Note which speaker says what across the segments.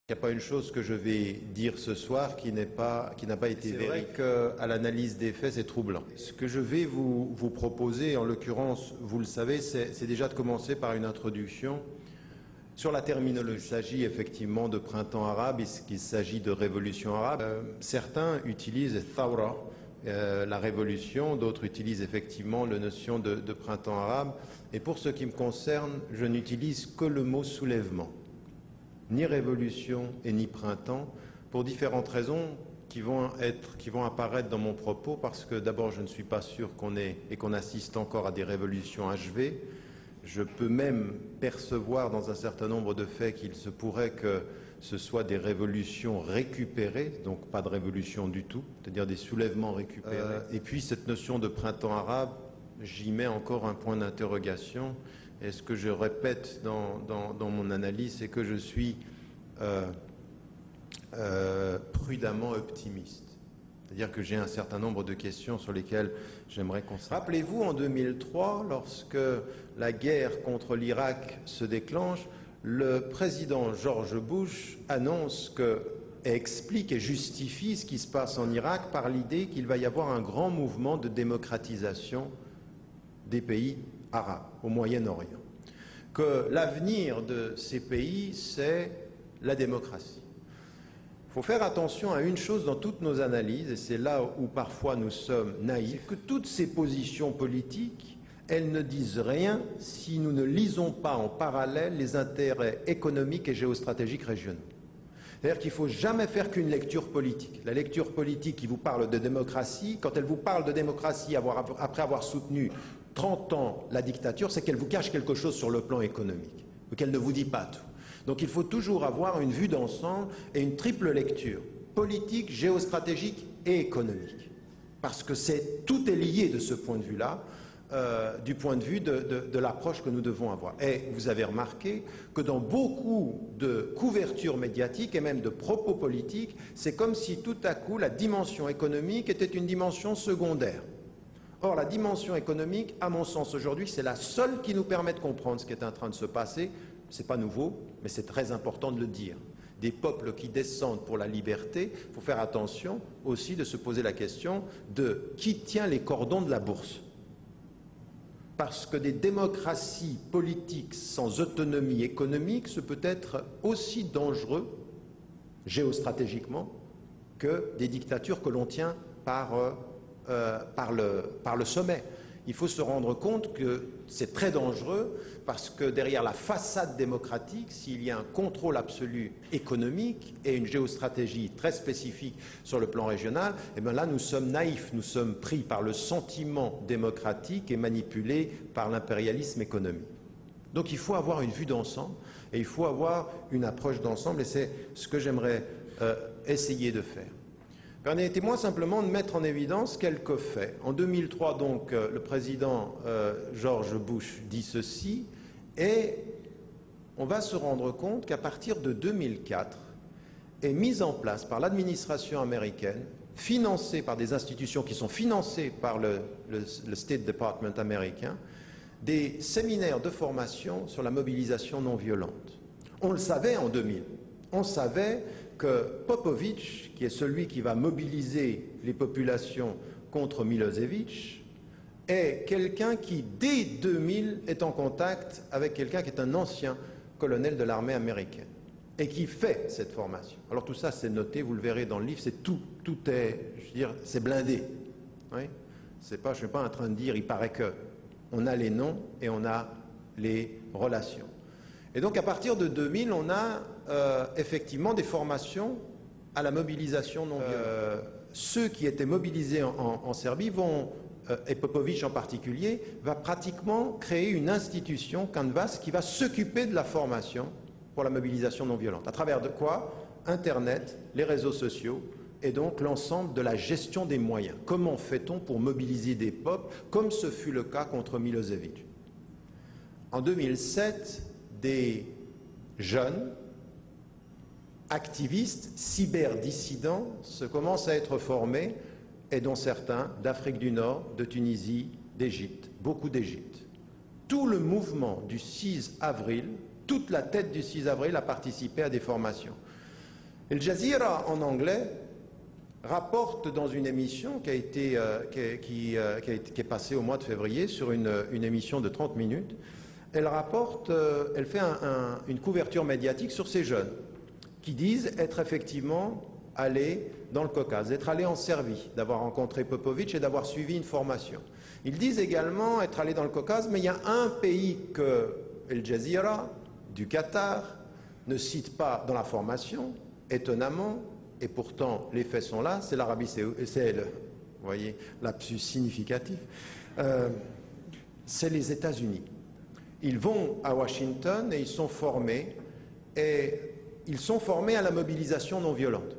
Speaker 1: Il n'y a pas une chose que je vais dire ce soir qui n'a pas été vérifiée. C'est vrai qu'à l'analyse des faits, c'est troublant. Ce que je vais vous proposer, en l'occurrence, vous le savez, c'est déjà de commencer par une introduction sur la terminologie. Il s'agit effectivement de printemps arabe, il s'agit de révolution arabe. Certains utilisent thawra, la révolution, d'autres utilisent effectivement la notion de printemps arabe. Et pour ce qui me concerne, je n'utilise que le mot soulèvement. Ni révolution et ni printemps, pour différentes raisons qui vont apparaître dans mon propos, parce que d'abord je ne suis pas sûr qu'on assiste encore à des révolutions achevées. Je peux même percevoir dans un certain nombre de faits qu'il se pourrait que ce soit des révolutions récupérées, donc pas de révolution du tout, c'est-à-dire des soulèvements récupérés. Et puis cette notion de printemps arabe, j'y mets encore un point d'interrogation. Et ce que je répète dans mon analyse, c'est que je suis prudemment optimiste. C'est-à-dire que j'ai un certain nombre de questions sur lesquelles j'aimerais qu'on se... Rappelez-vous, en 2003, lorsque la guerre contre l'Irak se déclenche, le président George Bush annonce et explique et justifie ce qui se passe en Irak par l'idée qu'il va y avoir un grand mouvement de démocratisation des pays arabes, au Moyen-Orient. Que l'avenir de ces pays, c'est la démocratie. Il faut faire attention à une chose dans toutes nos analyses, et c'est là où parfois nous sommes naïfs, que toutes ces positions politiques, elles ne disent rien si nous ne lisons pas en parallèle les intérêts économiques et géostratégiques régionaux. C'est-à-dire qu'il ne faut jamais faire qu'une lecture politique. La lecture politique qui vous parle de démocratie, quand elle vous parle de démocratie après avoir soutenu 30 ans la dictature, c'est qu'elle vous cache quelque chose sur le plan économique, ou qu'elle ne vous dit pas tout. Donc il faut toujours avoir une vue d'ensemble et une triple lecture, politique, géostratégique et économique. Parce que tout est lié de ce point de vue-là, du point de vue de l'approche que nous devons avoir. Et vous avez remarqué que dans beaucoup de couvertures médiatiques et même de propos politiques, c'est comme si tout à coup la dimension économique était une dimension secondaire. Or, la dimension économique, à mon sens aujourd'hui, c'est la seule qui nous permet de comprendre ce qui est en train de se passer. Ce n'est pas nouveau, mais c'est très important de le dire. Des peuples qui descendent pour la liberté, il faut faire attention aussi de se poser la question de qui tient les cordons de la bourse. Parce que des démocraties politiques sans autonomie économique, ce peut être aussi dangereux, géostratégiquement, que des dictatures que l'on tient par le sommet. Il faut se rendre compte que c'est très dangereux parce que derrière la façade démocratique, s'il y a un contrôle absolu économique et une géostratégie très spécifique sur le plan régional, eh bien là nous sommes naïfs, nous sommes pris par le sentiment démocratique et manipulés par l'impérialisme économique. Donc il faut avoir une vue d'ensemble et il faut avoir une approche d'ensemble et c'est ce que j'aimerais essayer de faire. Permettez-moi simplement de mettre en évidence quelques faits. En 2003, donc, le président George Bush dit ceci, et on va se rendre compte qu'à partir de 2004, est mise en place par l'administration américaine, financée par des institutions qui sont financées par le State Department américain, des séminaires de formation sur la mobilisation non violente. On le savait en 2000. On savait que Popovich, qui est celui qui va mobiliser les populations contre Milosevic, est quelqu'un qui, dès 2000, est en contact avec quelqu'un qui est un ancien colonel de l'armée américaine et qui fait cette formation. Alors tout ça, c'est noté, vous le verrez dans le livre, c'est tout est, je veux dire, c'est blindé. Oui, je ne suis pas en train de dire, il paraît que. On a les noms et on a les relations. Et donc à partir de 2000, on a effectivement des formations à la mobilisation non violente. Ceux qui étaient mobilisés en Serbie vont, et Popovich en particulier, va pratiquement créer une institution, Canvas, qui va s'occuper de la formation pour la mobilisation non violente. À travers de quoi? Internet, les réseaux sociaux, et donc l'ensemble de la gestion des moyens. Comment fait-on pour mobiliser des peuples, comme ce fut le cas contre Milosevic? En 2007, des jeunes activistes, cyberdissidents, se commencent à être formés, et dont certains d'Afrique du Nord, de Tunisie, d'Égypte, beaucoup d'Égypte. Tout le mouvement du 6 avril, toute la tête du 6 avril a participé à des formations. Al Jazeera, en anglais, rapporte dans une émission qui est passée au mois de février, sur une émission de 30 minutes, elle fait une couverture médiatique sur ces jeunes qui disent être effectivement allés dans le Caucase, être allés en Serbie, d'avoir rencontré Popovic et d'avoir suivi une formation. Ils disent également être allés dans le Caucase, mais il y a un pays que Al Jazeera, du Qatar, ne cite pas dans la formation, étonnamment, et pourtant les faits sont là, c'est l'Arabie Saoudite, c'est le, vous voyez, lapsus significatif, c'est les États-Unis. Ils vont à Washington et ils sont formés à la mobilisation non violente.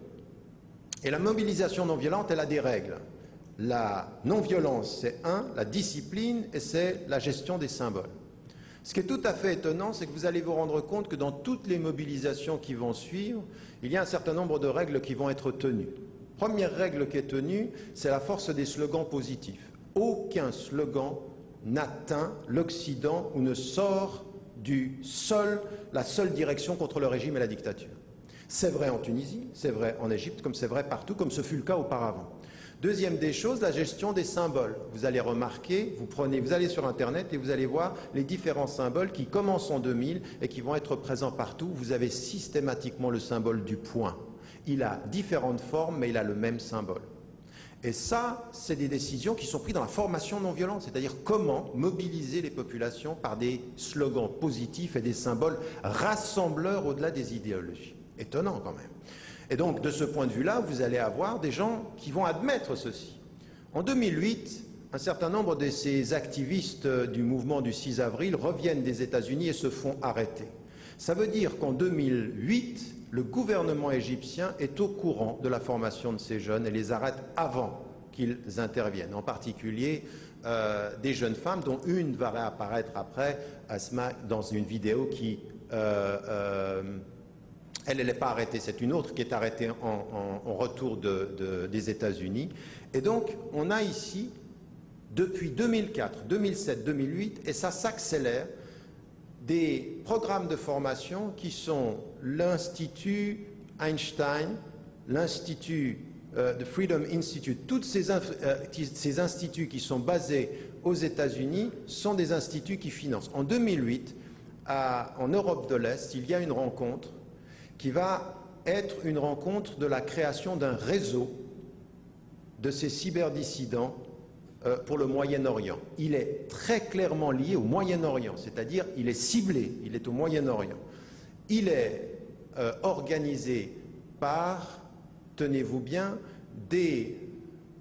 Speaker 1: Et la mobilisation non violente, elle a des règles. La non-violence, c'est la discipline, et c'est la gestion des symboles. Ce qui est tout à fait étonnant, c'est que vous allez vous rendre compte que dans toutes les mobilisations qui vont suivre, il y a un certain nombre de règles qui vont être tenues. Première règle qui est tenue, c'est la force des slogans positifs. Aucun slogan n'atteint l'Occident ou ne sort la seule direction contre le régime et la dictature. C'est vrai en Tunisie, c'est vrai en Égypte, comme c'est vrai partout, comme ce fut le cas auparavant. Deuxième des choses, la gestion des symboles. Vous allez remarquer, vous allez sur Internet et vous allez voir les différents symboles qui commencent en 2000 et qui vont être présents partout. Vous avez systématiquement le symbole du point. Il a différentes formes, mais il a le même symbole. Et ça, c'est des décisions qui sont prises dans la formation non violente, c'est-à-dire comment mobiliser les populations par des slogans positifs et des symboles rassembleurs au-delà des idéologies. Étonnant quand même. Et donc, de ce point de vue-là, vous allez avoir des gens qui vont admettre ceci. En 2008, un certain nombre de ces activistes du mouvement du 6 avril reviennent des États-Unis et se font arrêter. Ça veut dire qu'en 2008, le gouvernement égyptien est au courant de la formation de ces jeunes et les arrête avant qu'ils interviennent. En particulier, des jeunes femmes, dont une va réapparaître après, Asma, dans une vidéo qui... elle n'est pas arrêtée, c'est une autre qui est arrêtée en retour des États-Unis. Et donc, on a ici, depuis 2004, 2007, 2008, et ça s'accélère, des programmes de formation qui sont l'Institut Einstein, l'Institut the Freedom Institute, tous ces instituts qui sont basés aux États-Unis sont des instituts qui financent. En 2008, en Europe de l'Est, il y a une rencontre qui va être une rencontre de la création d'un réseau de ces cyberdissidents pour le Moyen-Orient. Il est très clairement lié au Moyen-Orient, c'est-à-dire il est ciblé, il est au Moyen-Orient. Il est organisé par, tenez-vous bien, des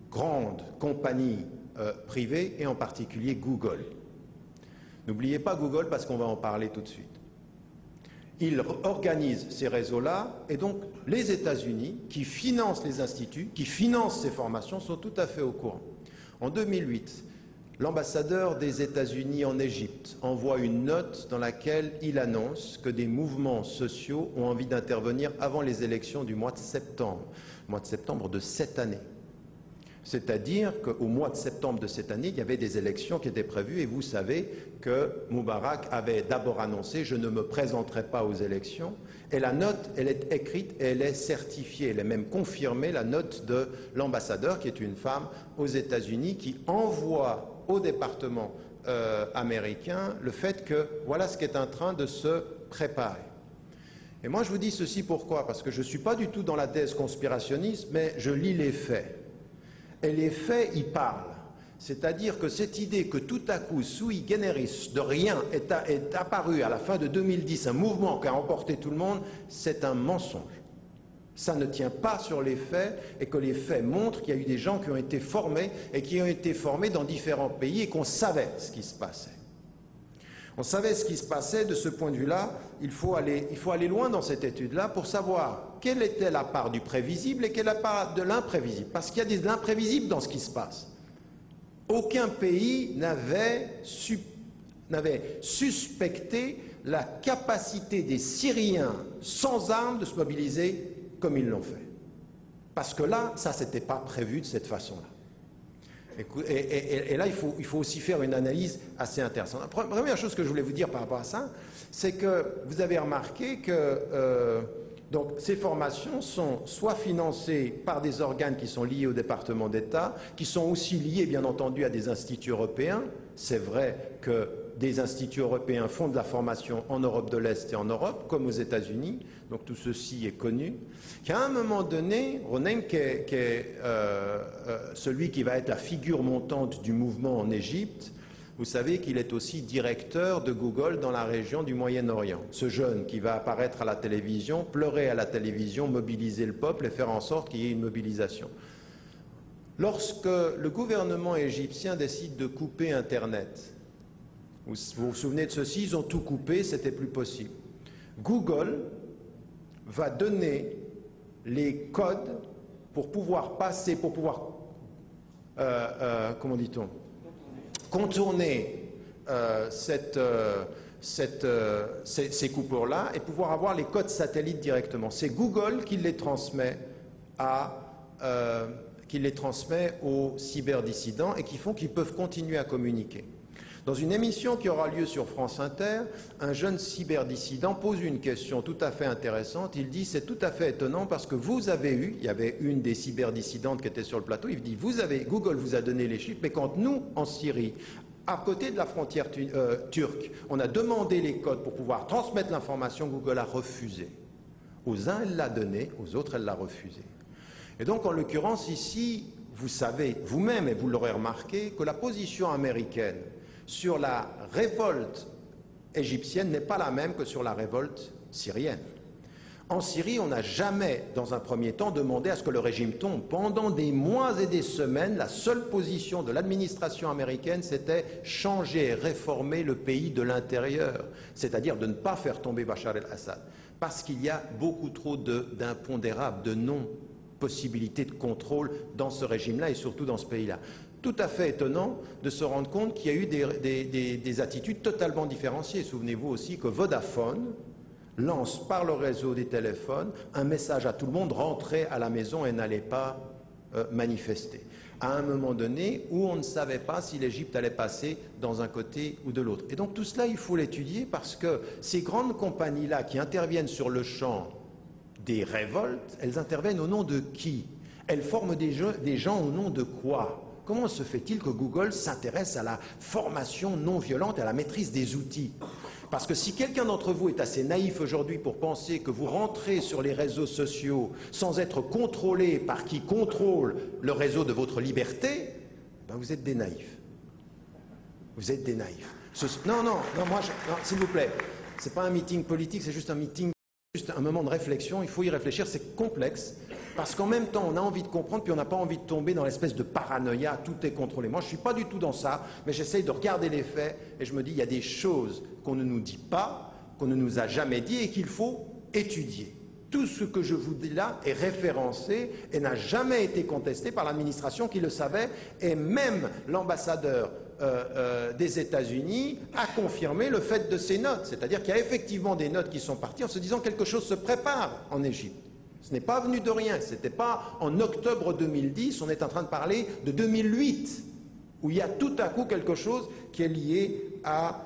Speaker 1: grandes compagnies privées et en particulier Google. N'oubliez pas Google parce qu'on va en parler tout de suite. Il organise ces réseaux-là et donc les États-Unis, qui financent les instituts, qui financent ces formations, sont tout à fait au courant. En 2008, l'ambassadeur des États-Unis en Égypte envoie une note dans laquelle il annonce que des mouvements sociaux ont envie d'intervenir avant les élections du mois de septembre de cette année. C'est-à-dire qu'au mois de septembre de cette année, il y avait des élections qui étaient prévues et vous savez que Moubarak avait d'abord annoncé « je ne me présenterai pas aux élections » et la note, elle est écrite et elle est certifiée, elle est même confirmée, la note de l'ambassadeur qui est une femme aux États-Unis qui envoie au département américain le fait que voilà ce qui est en train de se préparer. Et moi je vous dis ceci pourquoi? Parce que je ne suis pas du tout dans la thèse conspirationniste, mais je lis les faits. Et les faits y parlent. C'est-à-dire que cette idée que tout à coup, sui generis, de rien, est apparu à la fin de 2010, un mouvement qui a emporté tout le monde, c'est un mensonge. Ça ne tient pas sur les faits et que les faits montrent qu'il y a eu des gens qui ont été formés et qui ont été formés dans différents pays et qu'on savait ce qui se passait. On savait ce qui se passait. De ce point de vue-là, il faut aller loin dans cette étude-là pour savoir quelle était la part du prévisible et quelle est la part de l'imprévisible. Parce qu'il y a de l'imprévisible dans ce qui se passe. Aucun pays n'avait suspecté la capacité des Syriens sans armes de se mobiliser comme ils l'ont fait. Parce que là, ça, c'était pas prévu de cette façon-là. Et là, il faut aussi faire une analyse assez intéressante. La première chose que je voulais vous dire par rapport à ça, c'est que vous avez remarqué que Donc ces formations sont soit financées par des organes qui sont liés au département d'État, qui sont aussi liés bien entendu à des instituts européens. C'est vrai que des instituts européens font de la formation en Europe de l'Est et en Europe, comme aux États-Unis, donc tout ceci est connu. Qu'à un moment donné, Ronen, qui est celui qui va être la figure montante du mouvement en Égypte, vous savez qu'il est aussi directeur de Google dans la région du Moyen-Orient. Ce jeune qui va apparaître à la télévision, pleurer à la télévision, mobiliser le peuple et faire en sorte qu'il y ait une mobilisation. Lorsque le gouvernement égyptien décide de couper Internet, vous vous souvenez de ceci, ils ont tout coupé, c'était plus possible. Google va donner les codes pour pouvoir passer, pour pouvoir, comment dit-on, contourner ces coupures-là et pouvoir avoir les codes satellites directement. C'est Google qui les transmet aux cyberdissidents et qui font qu'ils peuvent continuer à communiquer. Dans une émission qui aura lieu sur France Inter, un jeune cyberdissident pose une question tout à fait intéressante. Il dit, c'est tout à fait étonnant parce que vous avez eu, il y avait une des cyberdissidentes qui était sur le plateau, il dit, Google vous a donné les chiffres, mais quand nous, en Syrie, à côté de la frontière turque, on a demandé les codes pour pouvoir transmettre l'information, Google a refusé. Aux uns, elle l'a donné, aux autres, elle l'a refusé. Et donc, en l'occurrence, ici, vous savez vous-même, et vous l'aurez remarqué, que la position américaine sur la révolte égyptienne n'est pas la même que sur la révolte syrienne. En Syrie, on n'a jamais, dans un premier temps, demandé à ce que le régime tombe. Pendant des mois et des semaines, la seule position de l'administration américaine, c'était changer, réformer le pays de l'intérieur, c'est-à-dire de ne pas faire tomber Bachar el-Assad, parce qu'il y a beaucoup trop d'impondérables, de non-possibilités de contrôle dans ce régime-là et surtout dans ce pays-là. Tout à fait étonnant de se rendre compte qu'il y a eu des attitudes totalement différenciées. Souvenez-vous aussi que Vodafone lance par le réseau des téléphones un message à tout le monde, rentrez à la maison et n'allez pas manifester. À un moment donné où on ne savait pas si l'Égypte allait passer dans un côté ou de l'autre. Et donc tout cela, il faut l'étudier parce que ces grandes compagnies-là qui interviennent sur le champ des révoltes, elles interviennent au nom de qui? Elles forment des gens au nom de quoi? Comment se fait-il que Google s'intéresse à la formation non violente et à la maîtrise des outils? Parce que si quelqu'un d'entre vous est assez naïf aujourd'hui pour penser que vous rentrez sur les réseaux sociaux sans être contrôlé par qui contrôle le réseau de votre liberté, ben vous êtes des naïfs. Vous êtes des naïfs. Non, s'il vous plaît, c'est pas un meeting politique, c'est juste un meeting, juste un moment de réflexion, il faut y réfléchir, c'est complexe. Parce qu'en même temps, on a envie de comprendre, puis on n'a pas envie de tomber dans l'espèce de paranoïa, tout est contrôlé. Moi, je ne suis pas du tout dans ça, mais j'essaye de regarder les faits, et je me dis, il y a des choses qu'on ne nous dit pas, qu'on ne nous a jamais dit, et qu'il faut étudier. Tout ce que je vous dis là est référencé et n'a jamais été contesté par l'administration qui le savait, et même l'ambassadeur des États-Unis a confirmé le fait de ces notes. C'est-à-dire qu'il y a effectivement des notes qui sont parties en se disant quelque chose se prépare en Égypte. Ce n'est pas venu de rien, ce n'était pas en octobre 2010, on est en train de parler de 2008, où il y a tout à coup quelque chose qui est lié à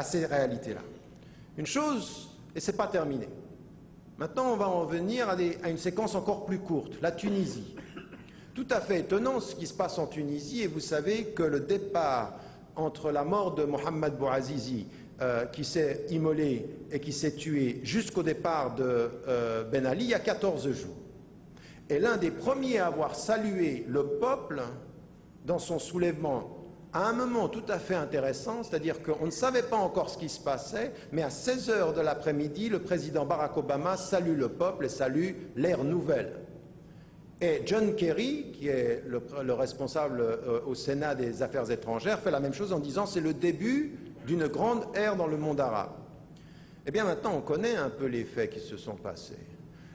Speaker 1: ces réalités-là. Une chose, et ce n'est pas terminé. Maintenant, on va en venir à une séquence encore plus courte, la Tunisie. Tout à fait étonnant ce qui se passe en Tunisie, et vous savez que le départ entre la mort de Mohamed Bouazizi, qui s'est immolé et qui s'est tué jusqu'au départ de Ben Ali, il y a 14 jours. Et l'un des premiers à avoir salué le peuple dans son soulèvement, à un moment tout à fait intéressant, c'est-à-dire qu'on ne savait pas encore ce qui se passait, mais à 16 h de l'après-midi, le président Barack Obama salue le peuple et salue l'ère nouvelle. Et John Kerry, qui est le responsable au Sénat des Affaires étrangères, fait la même chose en disant c'est le début d'une grande ère dans le monde arabe. Eh bien maintenant, on connaît un peu les faits qui se sont passés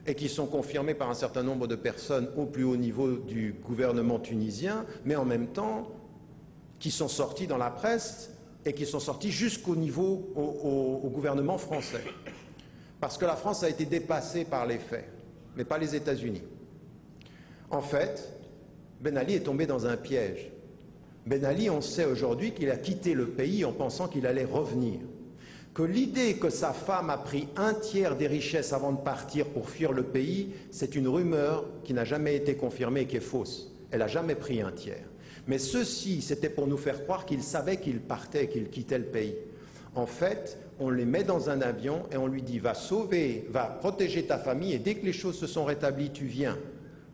Speaker 1: et qui sont confirmés par un certain nombre de personnes au plus haut niveau du gouvernement tunisien, mais en même temps qui sont sortis dans la presse et qui sont sortis jusqu'au niveau au gouvernement français. Parce que la France a été dépassée par les faits, mais pas les États-Unis. En fait, Ben Ali est tombé dans un piège. Ben Ali, on sait aujourd'hui qu'il a quitté le pays en pensant qu'il allait revenir. que l'idée que sa femme a pris un tiers des richesses avant de partir pour fuir le pays, c'est une rumeur qui n'a jamais été confirmée et qui est fausse. Elle n'a jamais pris un tiers. Mais ceci, c'était pour nous faire croire qu'il savait qu'il partait, qu'il quittait le pays. En fait, on les met dans un avion et on lui dit « va sauver, va protéger ta famille et dès que les choses se sont rétablies, tu viens ».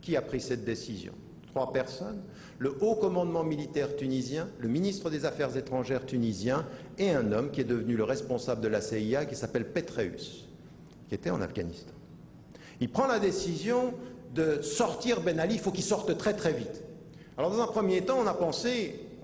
Speaker 1: Qui a pris cette décision? 3 personnes. Le haut commandement militaire tunisien, le ministre des Affaires étrangères tunisien et un homme qui est devenu le responsable de la CIA qui s'appelle Petraeus, qui était en Afghanistan. Il prend la décision de sortir Ben Ali, il faut qu'il sorte très très vite. Alors dans un premier temps,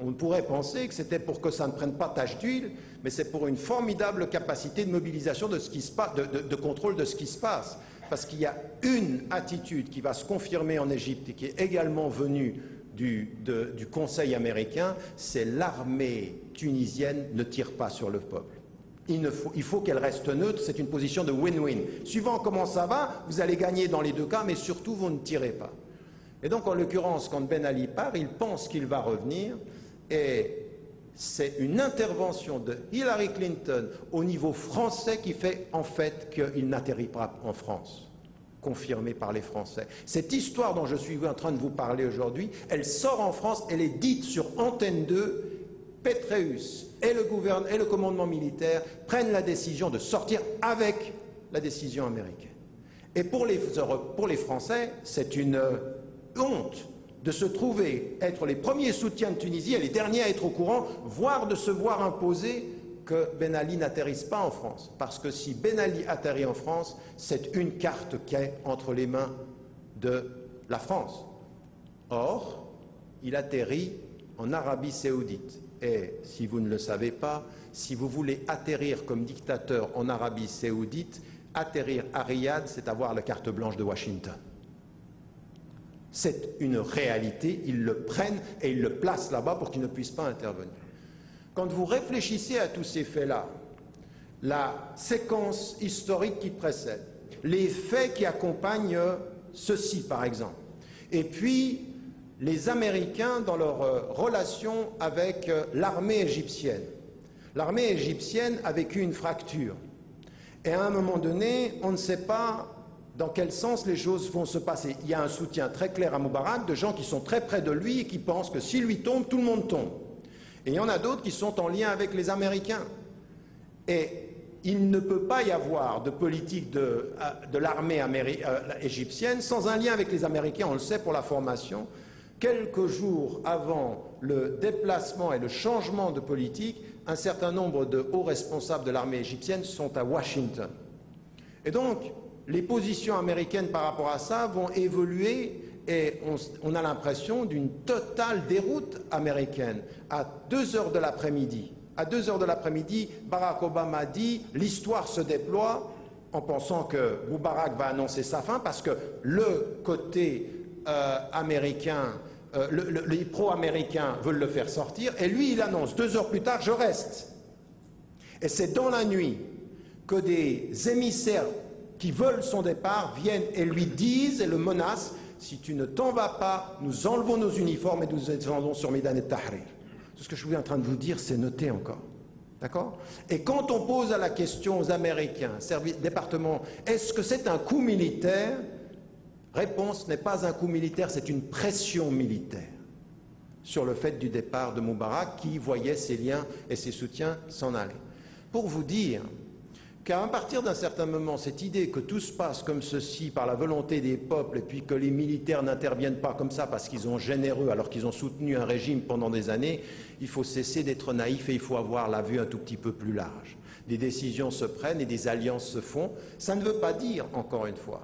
Speaker 1: on pourrait penser que c'était pour que ça ne prenne pas tache d'huile, mais c'est pour une formidable capacité de mobilisation de ce qui se passe, de contrôle de ce qui se passe. Parce qu'il y a une attitude qui va se confirmer en Égypte et qui est également venue du Conseil américain, c'est l'armée tunisienne ne tire pas sur le peuple. Il faut qu'elle reste neutre, c'est une position de win-win. Suivant comment ça va, vous allez gagner dans les 2 cas, mais surtout vous ne tirez pas. Et donc en l'occurrence, quand Ben Ali part, il pense qu'il va revenir et c'est une intervention de Hillary Clinton au niveau français qui fait en fait qu'il n'atterrit pas en France, confirmé par les Français. Cette histoire dont je suis en train de vous parler aujourd'hui, elle sort en France, elle est dite sur Antenne 2, Petraeus et le commandement militaire prennent la décision de sortir avec la décision américaine. Et pour les Français, c'est une honte de se trouver être les premiers soutiens de Tunisie et les derniers à être au courant, voire de se voir imposer que Ben Ali n'atterrisse pas en France. Parce que si Ben Ali atterrit en France, c'est une carte qui est entre les mains de la France. Or, il atterrit en Arabie Saoudite. Et si vous ne le savez pas, si vous voulez atterrir comme dictateur en Arabie Saoudite, atterrir à Riyad, c'est avoir la carte blanche de Washington. C'est une réalité, ils le prennent et ils le placent là-bas pour qu'ils ne puissent pas intervenir. Quand vous réfléchissez à tous ces faits-là, la séquence historique qui précède, les faits qui accompagnent ceci par exemple, et puis les Américains dans leur relation avec l'armée égyptienne. L'armée égyptienne a vécu une fracture. Et à un moment donné, on ne sait pas dans quel sens les choses vont se passer. Il y a un soutien très clair à Moubarak de gens qui sont très près de lui et qui pensent que s'il lui tombe, tout le monde tombe. Et il y en a d'autres qui sont en lien avec les Américains. Et il ne peut pas y avoir de politique de l'armée égyptienne sans un lien avec les Américains, on le sait pour la formation. Quelques jours avant le déplacement et le changement de politique, un certain nombre de hauts responsables de l'armée égyptienne sont à Washington. Et donc, les positions américaines par rapport à ça vont évoluer et on a l'impression d'une totale déroute américaine. À 2 heures de l'après-midi, Barack Obama dit « l'histoire se déploie » en pensant que Moubarak va annoncer sa fin parce que le côté américain, les pro-américains veulent le faire sortir et lui il annonce 2 heures plus tard « je reste ». Et c'est dans la nuit que des émissaires qui veulent son départ viennent et lui disent et le menacent « si tu ne t'en vas pas, nous enlevons nos uniformes et nous descendons sur Médan et Tahrir ». Tout ce que je suis en train de vous dire, c'est noté encore. D'accord? Et quand on pose la question aux Américains, département, est-ce que c'est un coup militaire? Réponse, n'est pas un coup militaire, c'est une pression militaire sur le fait du départ de Moubarak qui voyait ses liens et ses soutiens s'en aller. Pour vous dire qu'à partir d'un certain moment, cette idée que tout se passe comme ceci par la volonté des peuples et puis que les militaires n'interviennent pas comme ça parce qu'ils sont généreux alors qu'ils ont soutenu un régime pendant des années, il faut cesser d'être naïf et il faut avoir la vue un tout petit peu plus large. Des décisions se prennent et des alliances se font. Ça ne veut pas dire, encore une fois,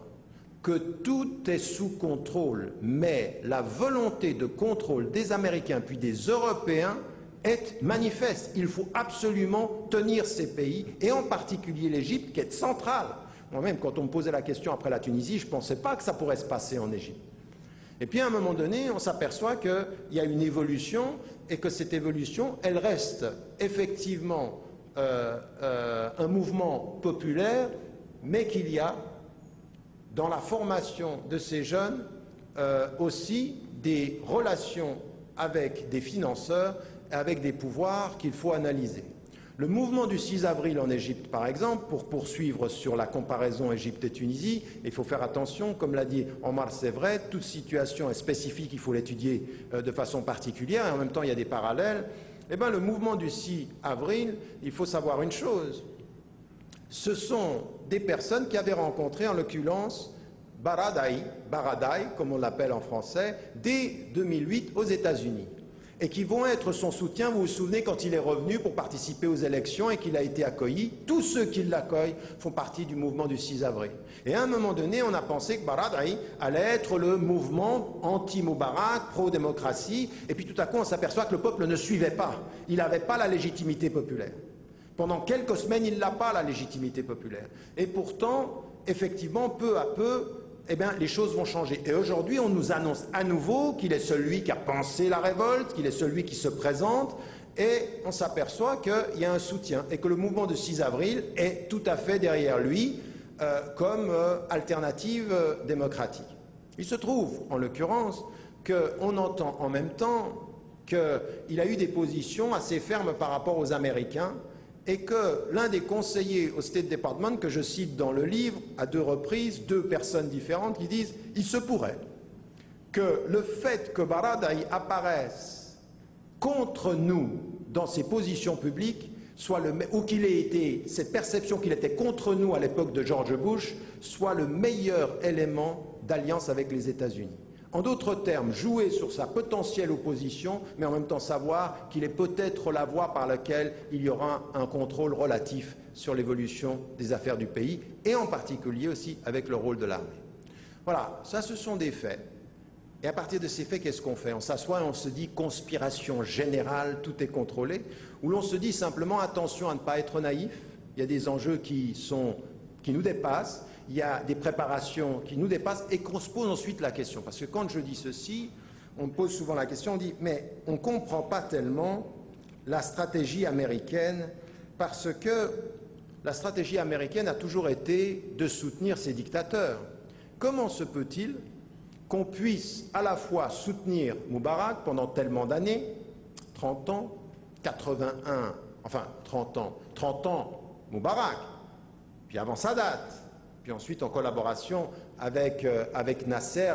Speaker 1: que tout est sous contrôle, mais la volonté de contrôle des Américains puis des Européens est manifeste. Il faut absolument tenir ces pays, et en particulier l'Égypte, qui est centrale. Moi-même, quand on me posait la question après la Tunisie, je ne pensais pas que ça pourrait se passer en Égypte. Et puis à un moment donné, on s'aperçoit qu'il y a une évolution, et que cette évolution, elle reste effectivement un mouvement populaire, mais qu'il y a dans la formation de ces jeunes aussi des relations avec des financeurs, avec des pouvoirs qu'il faut analyser. Le mouvement du 6 avril en Égypte, par exemple, pour poursuivre sur la comparaison Égypte et Tunisie, il faut faire attention, comme l'a dit Omar, c'est vrai, toute situation est spécifique, il faut l'étudier de façon particulière, et en même temps il y a des parallèles. Eh bien, le mouvement du 6 avril, il faut savoir une chose, ce sont des personnes qui avaient rencontré, en l'occurrence, Baradei, comme on l'appelle en français, dès 2008 aux États-Unis, et qui vont être son soutien. Vous vous souvenez quand il est revenu pour participer aux élections et qu'il a été accueilli, tous ceux qui l'accueillent font partie du mouvement du 6 avril. Et à un moment donné, on a pensé que Baradei allait être le mouvement anti-Moubarak, pro-démocratie, et puis tout à coup on s'aperçoit que le peuple ne suivait pas, il n'avait pas la légitimité populaire. Pendant quelques semaines, il n'a pas la légitimité populaire. Et pourtant, effectivement, peu à peu, eh bien, les choses vont changer. Et aujourd'hui, on nous annonce à nouveau qu'il est celui qui a pensé la révolte, qu'il est celui qui se présente, et on s'aperçoit qu'il y a un soutien, et que le mouvement de 6 avril est tout à fait derrière lui, comme alternative démocratique. Il se trouve, en l'occurrence, qu'on entend en même temps qu'il a eu des positions assez fermes par rapport aux Américains, et que l'un des conseillers au State Department, que je cite dans le livre à 2 reprises, 2 personnes différentes, qui disent « il se pourrait que le fait que Baradei apparaisse contre nous dans ses positions publiques, ou qu'il ait été, cette perception qu'il était contre nous à l'époque de George Bush, soit le meilleur élément d'alliance avec les États-Unis ». En d'autres termes, jouer sur sa potentielle opposition, mais en même temps savoir qu'il est peut-être la voie par laquelle il y aura un contrôle relatif sur l'évolution des affaires du pays, et en particulier aussi avec le rôle de l'armée. Voilà, ça ce sont des faits. Et à partir de ces faits, qu'est-ce qu'on fait? On s'assoit et on se dit conspiration générale, tout est contrôlé, ou l'on se dit simplement attention à ne pas être naïf, il y a des enjeux qui nous dépassent, il y a des préparations qui nous dépassent, et qu'on se pose ensuite la question. Parce que quand je dis ceci, on me pose souvent la question, on dit « mais on ne comprend pas tellement la stratégie américaine, parce que la stratégie américaine a toujours été de soutenir ces dictateurs. Comment se peut-il qu'on puisse à la fois soutenir Moubarak pendant tellement d'années, 30 ans, 81, enfin 30 ans Moubarak, puis avant Sadat, puis ensuite en collaboration avec Nasser,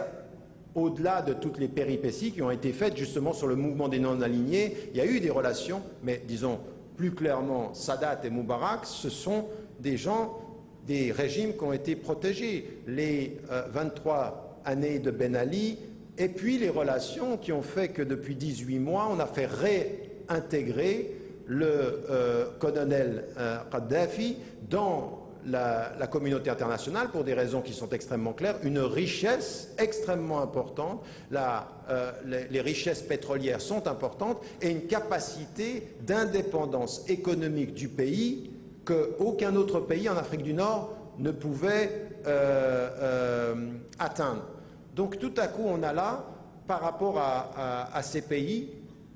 Speaker 1: au-delà de toutes les péripéties qui ont été faites justement sur le mouvement des non-alignés, il y a eu des relations, mais disons plus clairement, Sadat et Moubarak, ce sont des gens, des régimes qui ont été protégés. Les 23 années de Ben Ali, et puis les relations qui ont fait que depuis 18 mois, on a fait réintégrer le colonel Kadhafi dans la communauté internationale pour des raisons qui sont extrêmement claires, une richesse extrêmement importante, les richesses pétrolières sont importantes et une capacité d'indépendance économique du pays qu'aucun autre pays en Afrique du Nord ne pouvait atteindre. Donc tout à coup on a là, par rapport à ces pays,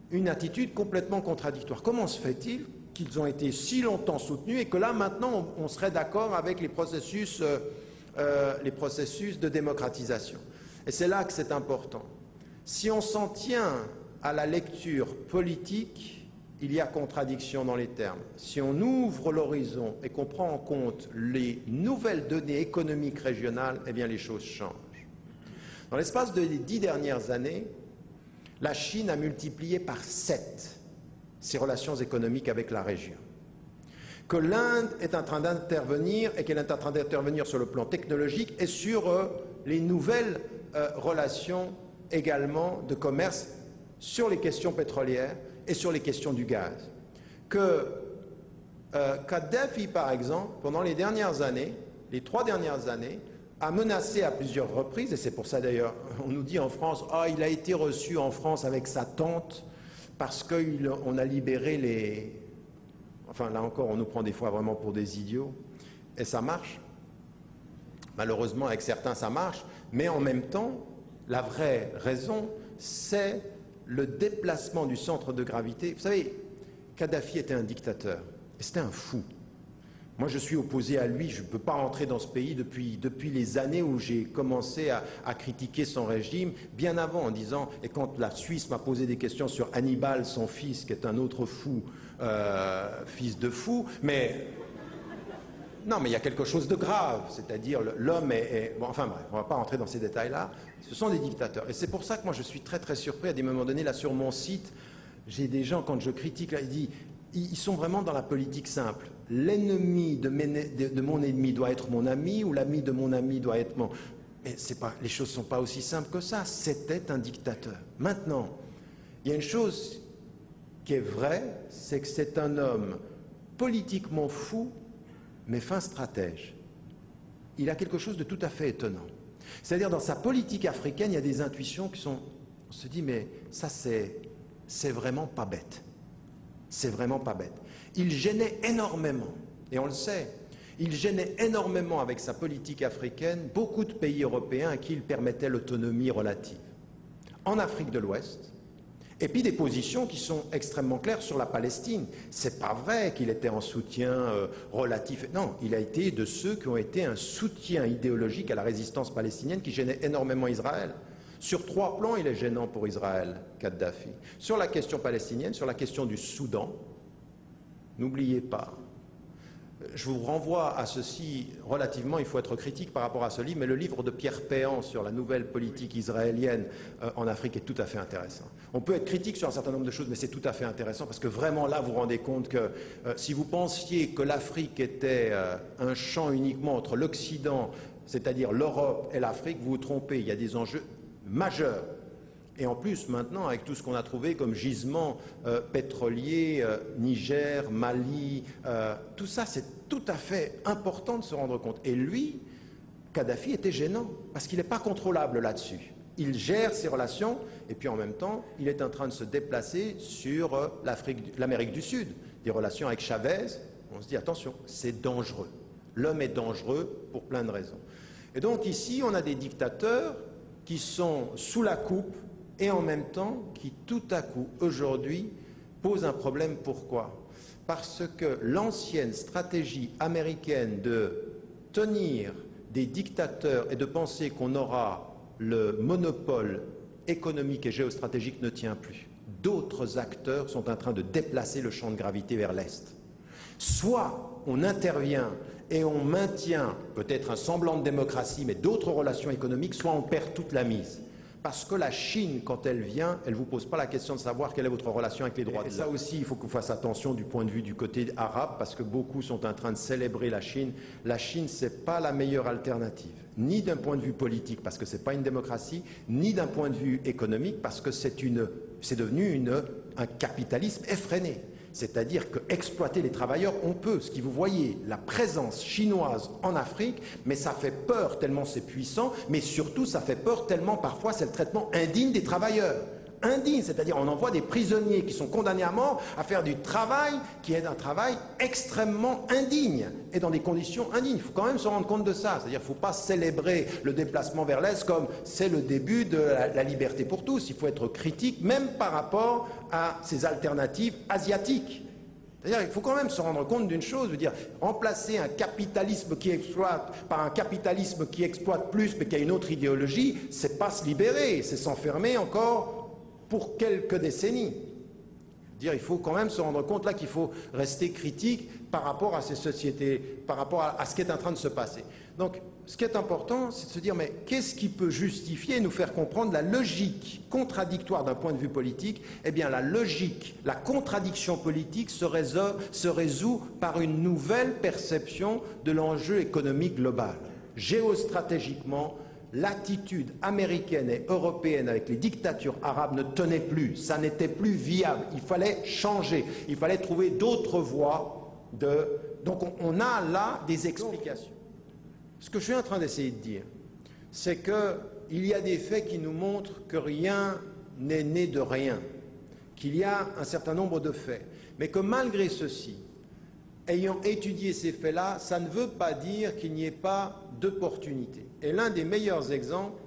Speaker 1: une attitude complètement contradictoire. Comment se fait-il qu'ils ont été si longtemps soutenus et que là maintenant on serait d'accord avec les processus de démocratisation? Et c'est là que c'est important. Si on s'en tient à la lecture politique, il y a contradiction dans les termes. Si on ouvre l'horizon et qu'on prend en compte les nouvelles données économiques régionales, eh bien les choses changent. Dans l'espace des 10 dernières années, la Chine a multiplié par 7 ses relations économiques avec la région. Que l'Inde est en train d'intervenir et qu'elle est en train d'intervenir sur le plan technologique et sur les nouvelles relations également de commerce sur les questions pétrolières et sur les questions du gaz. Que Kadhafi, par exemple, pendant les dernières années, les 3 dernières années, a menacé à plusieurs reprises, et c'est pour ça d'ailleurs, on nous dit en France, ah, il a été reçu en France avec sa tante, parce qu'on a libéré les... Enfin, là encore, on nous prend des fois vraiment pour des idiots. Et ça marche. Malheureusement, avec certains, ça marche. Mais en même temps, la vraie raison, c'est le déplacement du centre de gravité. Vous savez, Kadhafi était un dictateur. Et c'était un fou. Moi, je suis opposé à lui. Je ne peux pas rentrer dans ce pays depuis les années où j'ai commencé à critiquer son régime, bien avant, en disant, et quand la Suisse m'a posé des questions sur Hannibal, son fils, qui est un autre fou, fils de fou, mais... Non, mais il y a quelque chose de grave, c'est-à-dire l'homme est... Bon, enfin bref, on ne va pas rentrer dans ces détails-là. Ce sont des dictateurs. Et c'est pour ça que moi, je suis très très surpris. À des moments donnés, là, sur mon site, j'ai des gens, quand je critique, là, ils sont vraiment dans la politique simple. L'ennemi de mon ennemi doit être mon ami, ou l'ami de mon ami doit être mon... Mais les choses ne sont pas aussi simples que ça. C'était un dictateur. Maintenant, il y a une chose qui est vraie, c'est que c'est un homme politiquement fou, mais fin stratège. Il a quelque chose de tout à fait étonnant. C'est-à-dire, dans sa politique africaine, il y a des intuitions qui sont... On se dit, mais ça, c'est vraiment pas bête. C'est vraiment pas bête. Il gênait énormément, et on le sait, il gênait énormément avec sa politique africaine beaucoup de pays européens à qui il permettait l'autonomie relative. En Afrique de l'Ouest, et puis des positions qui sont extrêmement claires sur la Palestine. C'est pas vrai qu'il était en soutien relatif. Non, il a été de ceux qui ont été un soutien idéologique à la résistance palestinienne qui gênait énormément Israël. Sur 3 plans, il est gênant pour Israël, Kadhafi. Sur la question palestinienne, sur la question du Soudan, n'oubliez pas, je vous renvoie à ceci relativement, il faut être critique par rapport à ce livre, mais le livre de Pierre Péan sur la nouvelle politique israélienne en Afrique est tout à fait intéressant. On peut être critique sur un certain nombre de choses, mais c'est tout à fait intéressant parce que vraiment là, vous vous rendez compte que si vous pensiez que l'Afrique était un champ uniquement entre l'Occident, c'est-à-dire l'Europe et l'Afrique, vous vous trompez, il y a des enjeux majeurs. Et en plus, maintenant, avec tout ce qu'on a trouvé comme gisement pétrolier, Niger, Mali, tout ça, c'est tout à fait important de se rendre compte. Et lui, Kadhafi était gênant, parce qu'il n'est pas contrôlable là-dessus. Il gère ses relations, et puis en même temps, il est en train de se déplacer sur l'Amérique du Sud. Des relations avec Chavez, on se dit, attention, c'est dangereux. L'homme est dangereux pour plein de raisons. Et donc ici, on a des dictateurs qui sont sous la coupe, et en même temps qui tout à coup aujourd'hui pose un problème. Pourquoi? Parce que l'ancienne stratégie américaine de tenir des dictateurs et de penser qu'on aura le monopole économique et géostratégique ne tient plus. D'autres acteurs sont en train de déplacer le champ de gravité vers l'Est. Soit on intervient et on maintient peut-être un semblant de démocratie mais d'autres relations économiques, soit on perd toute la mise. Parce que la Chine, quand elle vient, elle ne vous pose pas la question de savoir quelle est votre relation avec les droits de l'homme. Et ça aussi, il faut qu'on fasse attention du point de vue du côté arabe, parce que beaucoup sont en train de célébrer la Chine. La Chine, ce n'est pas la meilleure alternative, ni d'un point de vue politique, parce que ce n'est pas une démocratie, ni d'un point de vue économique, parce que c'est devenu un capitalisme effréné. C'est-à-dire qu'exploiter les travailleurs, on peut. Ce que vous voyez, la présence chinoise en Afrique, mais ça fait peur tellement c'est puissant, mais surtout ça fait peur tellement parfois c'est le traitement indigne des travailleurs. Indigne, c'est-à-dire on envoie des prisonniers qui sont condamnés à mort à faire du travail qui est un travail extrêmement indigne et dans des conditions indignes. Il faut quand même se rendre compte de ça. C'est-à-dire qu'il ne faut pas célébrer le déplacement vers l'Est comme c'est le début de la liberté pour tous. Il faut être critique même par rapport à ces alternatives asiatiques. C'est-à-dire qu'il faut quand même se rendre compte d'une chose, je veux dire, remplacer un capitalisme qui exploite par un capitalisme qui exploite plus mais qui a une autre idéologie, c'est pas se libérer, c'est s'enfermer encore pour quelques décennies. Dire, il faut quand même se rendre compte là qu'il faut rester critique par rapport à ces sociétés, par rapport à ce qui est en train de se passer. Donc, ce qui est important, c'est de se dire, mais qu'est-ce qui peut justifier et nous faire comprendre la logique contradictoire d'un point de vue politique? Eh bien, la logique, la contradiction politique se résout par une nouvelle perception de l'enjeu économique global. Géostratégiquement, l'attitude américaine et européenne avec les dictatures arabes ne tenait plus, ça n'était plus viable, il fallait changer, il fallait trouver d'autres voies de... Donc on a là des explications. Ce que je suis en train d'essayer de dire, c'est qu'il y a des faits qui nous montrent que rien n'est né de rien, qu'il y a un certain nombre de faits, mais que malgré ceci, ayant étudié ces faits-là, ça ne veut pas dire qu'il n'y ait pas d'opportunité. Et l'un des meilleurs exemples,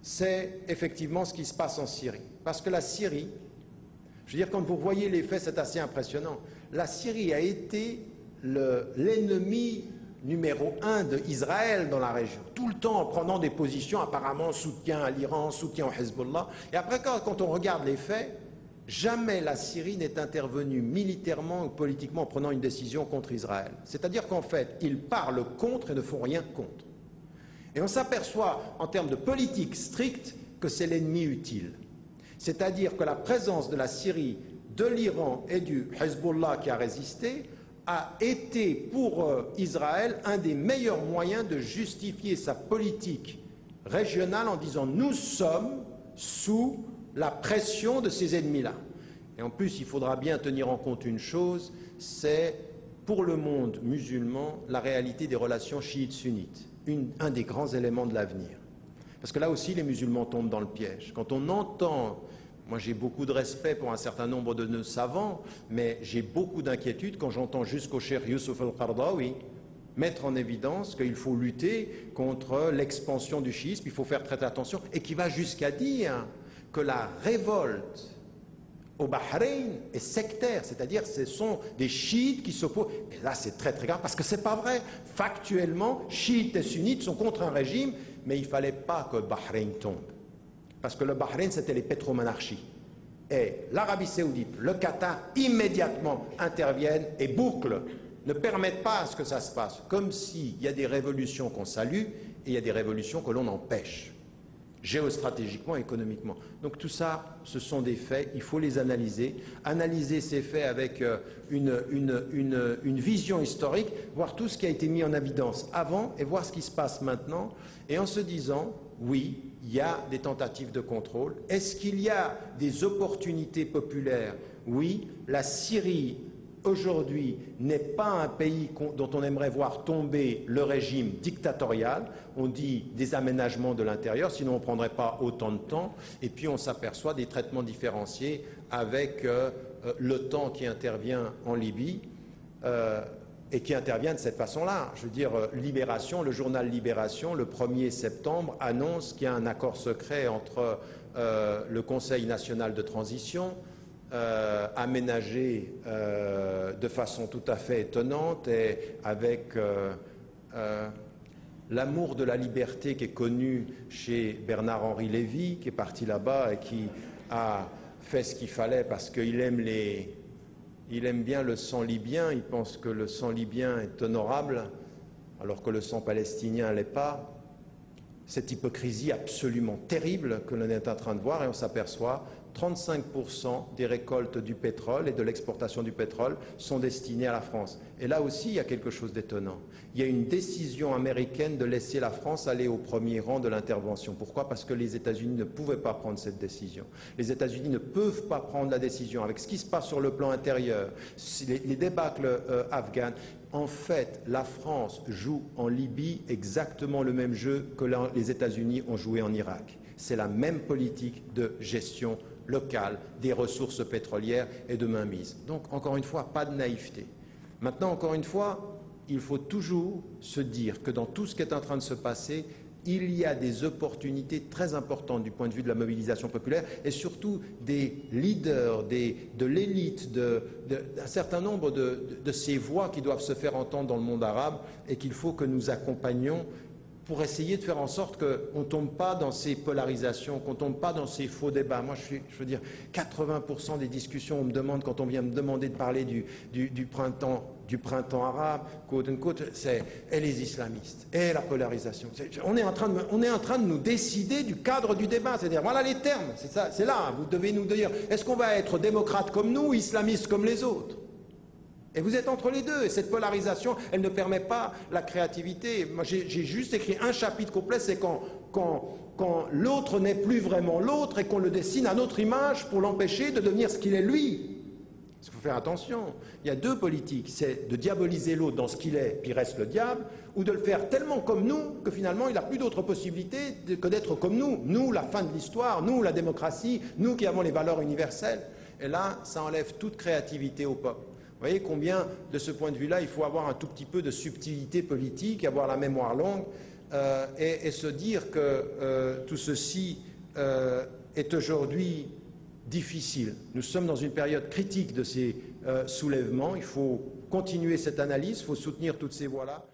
Speaker 1: c'est effectivement ce qui se passe en Syrie. Parce que la Syrie, je veux dire, quand vous voyez les faits, c'est assez impressionnant. La Syrie a été l'ennemi numéro 1 d'Israël dans la région, tout le temps en prenant des positions apparemment soutien à l'Iran, soutien au Hezbollah. Et après, quand on regarde les faits, jamais la Syrie n'est intervenue militairement ou politiquement en prenant une décision contre Israël. C'est-à-dire qu'en fait, ils parlent contre et ne font rien contre. Et on s'aperçoit, en termes de politique stricte, que c'est l'ennemi utile. C'est-à-dire que la présence de la Syrie, de l'Iran et du Hezbollah qui a résisté a été pour Israël un des meilleurs moyens de justifier sa politique régionale en disant « nous sommes sous la pression de ces ennemis-là ». Et en plus, il faudra bien tenir en compte une chose, c'est pour le monde musulman la réalité des relations chiites-sunnites, un des grands éléments de l'avenir. Parce que là aussi, les musulmans tombent dans le piège. Quand on entend... Moi, j'ai beaucoup de respect pour un certain nombre de nos savants, mais j'ai beaucoup d'inquiétude quand j'entends jusqu'au cheikh Youssouf al-Qaradawi mettre en évidence qu'il faut lutter contre l'expansion du chiisme, il faut faire très attention, et qui va jusqu'à dire que la révolte au Bahreïn est sectaire, c'est-à-dire ce sont des chiites qui s'opposent. Et là, c'est très très grave, parce que c'est pas vrai. Factuellement, chiites et sunnites sont contre un régime, mais il ne fallait pas que le Bahreïn tombe. Parce que le Bahreïn, c'était les pétromonarchies. Et l'Arabie saoudite, le Qatar, immédiatement interviennent et bouclent, ne permettent pas à ce que ça se passe. Comme s'il y a des révolutions qu'on salue et il y a des révolutions que l'on empêche, géostratégiquement, économiquement. Donc tout ça, ce sont des faits, il faut les analyser. Analyser ces faits avec une vision historique, voir tout ce qui a été mis en évidence avant et voir ce qui se passe maintenant. Et en se disant, oui, il y a des tentatives de contrôle. Est-ce qu'il y a des opportunités populaires? Oui, la Syrie, aujourd'hui, n'est pas un pays dont on aimerait voir tomber le régime dictatorial. On dit des aménagements de l'intérieur, sinon on ne prendrait pas autant de temps. Et puis on s'aperçoit des traitements différenciés avec l'OTAN qui intervient en Libye. Et qui intervient de cette façon-là. Je veux dire, Libération, le journal Libération, le 1er septembre, annonce qu'il y a un accord secret entre le Conseil national de transition, aménagé de façon tout à fait étonnante et avec l'amour de la liberté qui est connu chez Bernard-Henri Lévy, qui est parti là-bas et qui a fait ce qu'il fallait parce qu'il aime Il aime bien le sang libyen, il pense que le sang libyen est honorable, alors que le sang palestinien ne l'est pas. Cette hypocrisie absolument terrible que l'on est en train de voir, et on s'aperçoit 35% des récoltes du pétrole et de l'exportation du pétrole sont destinées à la France. Et là aussi, il y a quelque chose d'étonnant. Il y a une décision américaine de laisser la France aller au premier rang de l'intervention. Pourquoi? Parce que les États-Unis ne pouvaient pas prendre cette décision. Les États-Unis ne peuvent pas prendre la décision avec ce qui se passe sur le plan intérieur, les débâcles afghans. En fait, la France joue en Libye exactement le même jeu que les États-Unis ont joué en Irak. C'est la même politique de gestion locale des ressources pétrolières et de mainmise. Donc, encore une fois, pas de naïveté. Maintenant, encore une fois, il faut toujours se dire que dans tout ce qui est en train de se passer, il y a des opportunités très importantes du point de vue de la mobilisation populaire et surtout des leaders, de l'élite, d'un certain nombre de ces voix qui doivent se faire entendre dans le monde arabe et qu'il faut que nous accompagnions pour essayer de faire en sorte qu'on ne tombe pas dans ces polarisations, qu'on ne tombe pas dans ces faux débats. Moi, je veux dire, 80% des discussions, on me demande, quand on vient me demander de parler du printemps arabe, quote unquote, c'est et les islamistes, et la polarisation. On est en train de nous décider du cadre du débat, c'est-à-dire, voilà les termes, c'est ça, c'est là, vous devez nous dire, est-ce qu'on va être démocrate comme nous ou islamiste comme les autres? Et vous êtes entre les deux, et cette polarisation, elle ne permet pas la créativité. Moi, j'ai juste écrit un chapitre complet, c'est quand l'autre n'est plus vraiment l'autre et qu'on le dessine à notre image pour l'empêcher de devenir ce qu'il est lui. Il faut faire attention. Il y a deux politiques, c'est de diaboliser l'autre dans ce qu'il est, puis reste le diable, ou de le faire tellement comme nous que finalement il n'a plus d'autre possibilité que d'être comme nous. Nous, la fin de l'histoire, nous, la démocratie, nous qui avons les valeurs universelles. Et là, ça enlève toute créativité au peuple. Vous voyez combien, de ce point de vue-là, il faut avoir un tout petit peu de subtilité politique, avoir la mémoire longue et se dire que tout ceci est aujourd'hui difficile. Nous sommes dans une période critique de ces soulèvements. Il faut continuer cette analyse, il faut soutenir toutes ces voies-là.